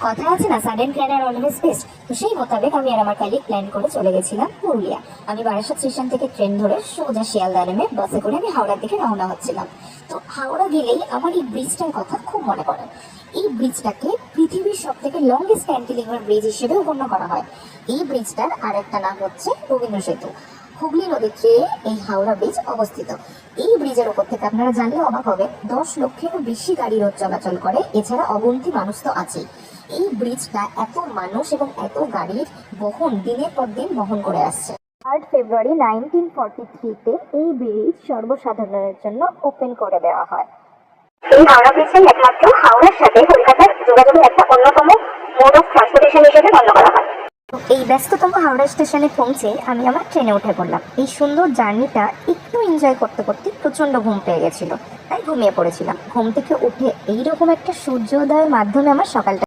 কথা আছে না, sudden plan are always best. তো সেই মোতাবেক আমি আর আমার কালিগ প্ল্যান করে চলে গেছিলাম পুরুলিয়া। আমি বারাসাত স্টেশন থেকে ট্রেন ধরে সোজা শিয়ালদা নেমে বাসে করে আমি হাওড়ার দিকে রওনা হচ্ছিলাম। তো হাওড়া গেলেই আমার এই ব্রিজটার কথা খুব মনে পড়ে। এই ব্রিজটাকে পৃথিবীর সব থেকে লংগেস্ট ক্যান্টিলিভার ব্রিজ হিসেবেও গণ্য করা হয়। এই ব্রিজটার আরেকটা নাম হচ্ছে রবীন্দ্র সেতু। হুগলি নদীর তীরে এই হাওড়া ব্রিজ অবস্থিত। এই ব্রিজের উপর থেকে আপনারা জানলে অবাক হবে, 10 লক্ষেরও বেশি গাড়ি রোজ চলাচল করে। এছাড়া অগুন্তি মানুষ তো আছেই। এই ব্রিজটা এত মানুষ এবং এত গাড়ির বহন দিনের পর দিন বহন করে আসছে। 3 ফেব্রুয়ারি 1943-তে এই ব্রিজ সর্বসাধারণের জন্য ওপেন করে দেওয়া হয়। এই হাওড়া ব্রিজটাই একমাত্র হাওড়ার সাথে কলকাতার যোগাযোগের একটা অন্যতম মোড অফ ট্রান্সপোর্টেশন হিসেবে গণ্য করা হয়। এই ব্যস্ততম হাওড়া স্টেশনে পৌঁছে আমি আমার ট্রেনে উঠে পড়লাম। এই সুন্দর জার্নিটা একটু এনজয় করতে করতে প্রচন্ড ঘুম পেয়ে গেছিল, তাই ঘুমিয়ে পড়েছিলাম। ঘুম থেকে উঠে এইরকম একটা সূর্যোদয়ের মাধ্যমে আমার সকালটা